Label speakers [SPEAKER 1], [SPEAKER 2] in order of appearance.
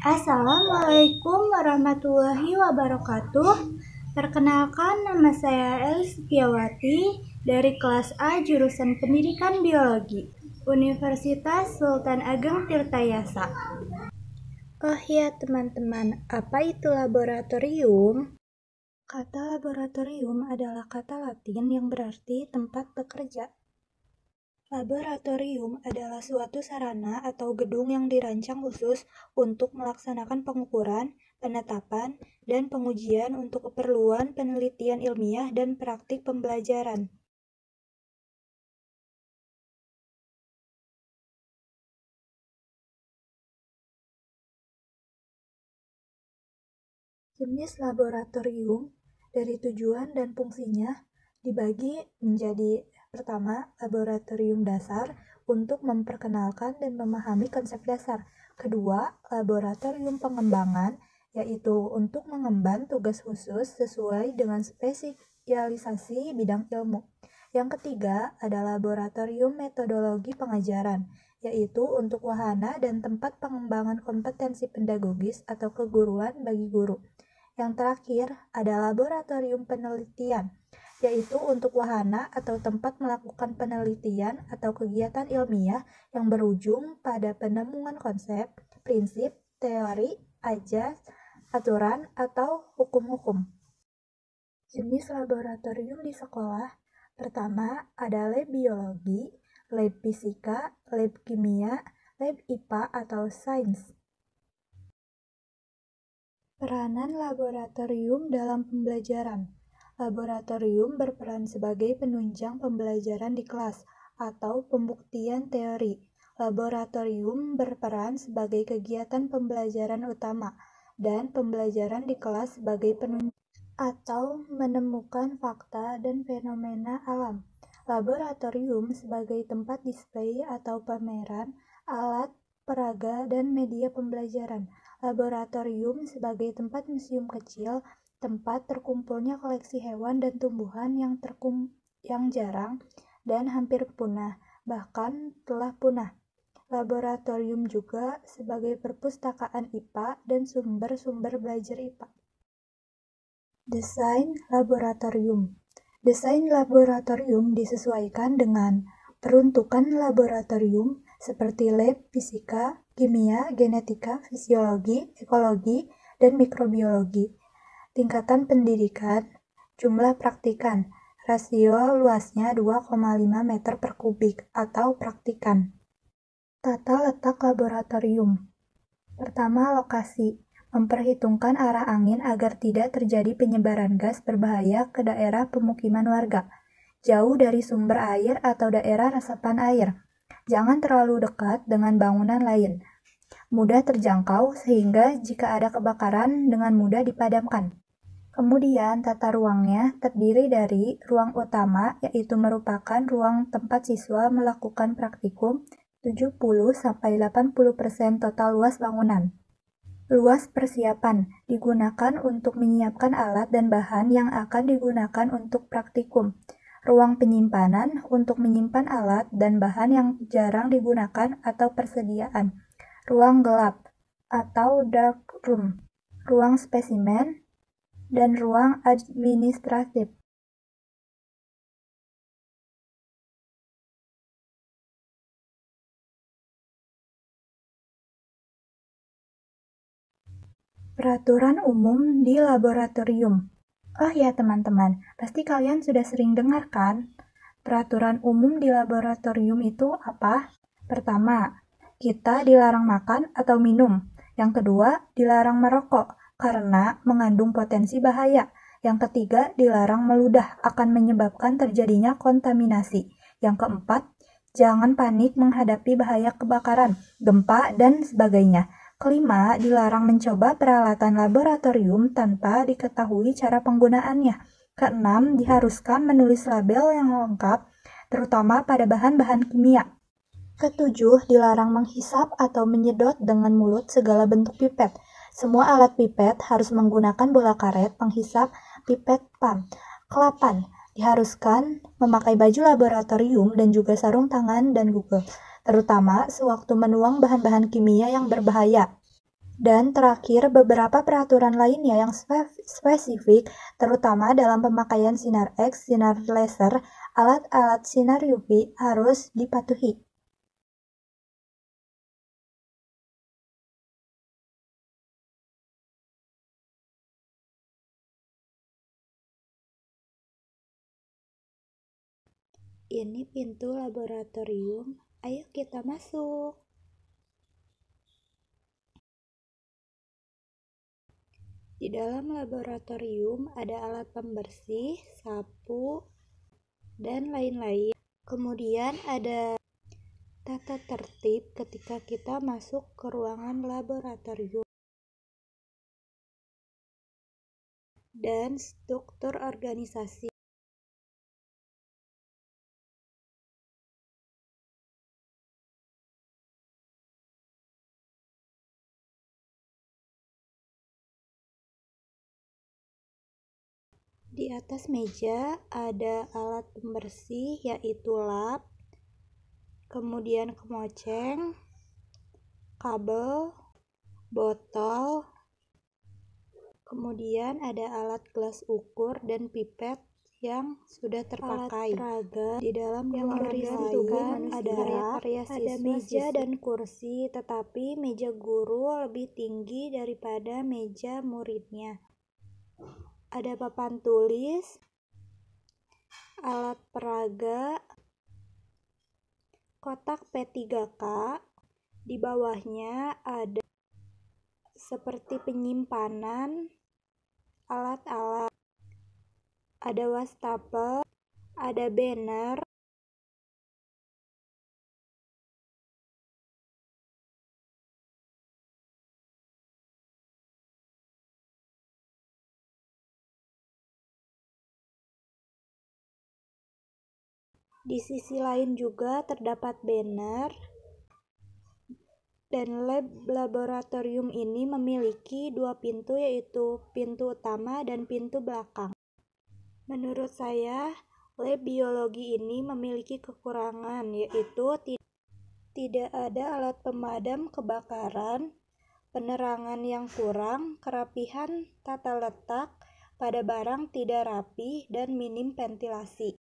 [SPEAKER 1] Assalamualaikum warahmatullahi wabarakatuh. Perkenalkan, nama saya Elis Setiawati dari kelas A jurusan Pendidikan Biologi, Universitas Sultan Ageng Tirtayasa. Oh ya teman-teman, apa itu laboratorium? Kata laboratorium adalah kata Latin yang berarti tempat bekerja. Laboratorium adalah suatu sarana atau gedung yang dirancang khusus untuk melaksanakan pengukuran, penetapan, dan pengujian untuk keperluan penelitian ilmiah dan praktik pembelajaran. Jenis laboratorium dari tujuan dan fungsinya dibagi menjadi: pertama, laboratorium dasar untuk memperkenalkan dan memahami konsep dasar. Kedua, laboratorium pengembangan, yaitu untuk mengemban tugas khusus sesuai dengan spesialisasi bidang ilmu. Yang ketiga, ada laboratorium metodologi pengajaran, yaitu untuk wahana dan tempat pengembangan kompetensi pedagogis atau keguruan bagi guru. Yang terakhir, ada laboratorium penelitian, yaitu untuk wahana atau tempat melakukan penelitian atau kegiatan ilmiah yang berujung pada penemuan konsep, prinsip, teori, ajas, aturan, atau hukum-hukum. Jenis laboratorium di sekolah: pertama, ada lab biologi, lab fisika, lab kimia, lab IPA atau sains. Peranan laboratorium dalam pembelajaran. Laboratorium berperan sebagai penunjang pembelajaran di kelas atau pembuktian teori. Laboratorium berperan sebagai kegiatan pembelajaran utama dan pembelajaran di kelas sebagai penunjang atau menemukan fakta dan fenomena alam. Laboratorium sebagai tempat display atau pameran alat peraga dan media pembelajaran. Laboratorium sebagai tempat museum kecil, tempat terkumpulnya koleksi hewan dan tumbuhan yang jarang dan hampir punah, bahkan telah punah. Laboratorium juga sebagai perpustakaan IPA dan sumber-sumber belajar IPA. Desain laboratorium. Desain laboratorium disesuaikan dengan peruntukan laboratorium seperti lab fisika, kimia, genetika, fisiologi, ekologi, dan mikrobiologi. Tingkatan pendidikan, jumlah praktikan, rasio luasnya 2,5 meter per kubik atau praktikan. Tata letak laboratorium. Pertama, lokasi. Memperhitungkan arah angin agar tidak terjadi penyebaran gas berbahaya ke daerah pemukiman warga. Jauh dari sumber air atau daerah resapan air. Jangan terlalu dekat dengan bangunan lain. Mudah terjangkau sehingga jika ada kebakaran dengan mudah dipadamkan. Kemudian tata ruangnya terdiri dari ruang utama, yaitu merupakan ruang tempat siswa melakukan praktikum 70-80% total luas bangunan. Luas persiapan digunakan untuk menyiapkan alat dan bahan yang akan digunakan untuk praktikum. Ruang penyimpanan untuk menyimpan alat dan bahan yang jarang digunakan atau persediaan. Ruang gelap atau dark room. Ruang spesimen dan ruang administratif. Peraturan umum di laboratorium. Oh ya teman-teman, pasti kalian sudah sering dengar kan? Peraturan umum di laboratorium itu apa? Pertama, kita dilarang makan atau minum. Yang kedua, dilarang merokok karena mengandung potensi bahaya. Yang ketiga, dilarang meludah akan menyebabkan terjadinya kontaminasi. Yang keempat, jangan panik menghadapi bahaya kebakaran, gempa, dan sebagainya. Kelima, dilarang mencoba peralatan laboratorium tanpa diketahui cara penggunaannya. Keenam, diharuskan menulis label yang lengkap, terutama pada bahan-bahan kimia. Ketujuh, dilarang menghisap atau menyedot dengan mulut segala bentuk pipet. Semua alat pipet harus menggunakan bola karet penghisap pipet PAM. Kelapan, diharuskan memakai baju laboratorium dan juga sarung tangan dan Google, terutama sewaktu menuang bahan-bahan kimia yang berbahaya. Dan terakhir, beberapa peraturan lainnya yang spesifik, terutama dalam pemakaian sinar X, sinar laser, alat-alat sinar UV harus dipatuhi. Ini pintu laboratorium, ayo kita masuk. Di dalam laboratorium ada alat pembersih, sapu, dan lain-lain. Kemudian ada tata tertib ketika kita masuk ke ruangan laboratorium. Dan struktur organisasi. Di atas meja ada alat pembersih yaitu lap, kemudian kemoceng, kabel, botol, kemudian ada alat gelas ukur dan pipet yang sudah terpakai. Alat peraga di dalam ruangan tubuh ada meja dan kursi, tetapi meja guru lebih tinggi daripada meja muridnya. Ada papan tulis, alat peraga, kotak P3K, di bawahnya ada seperti penyimpanan alat-alat, ada wastafel, ada banner, di sisi lain juga terdapat banner. Dan lab laboratorium ini memiliki dua pintu, yaitu pintu utama dan pintu belakang. Menurut saya, lab biologi ini memiliki kekurangan, yaitu tidak ada alat pemadam kebakaran, penerangan yang kurang, kerapihan tata letak pada barang tidak rapi, dan minim ventilasi.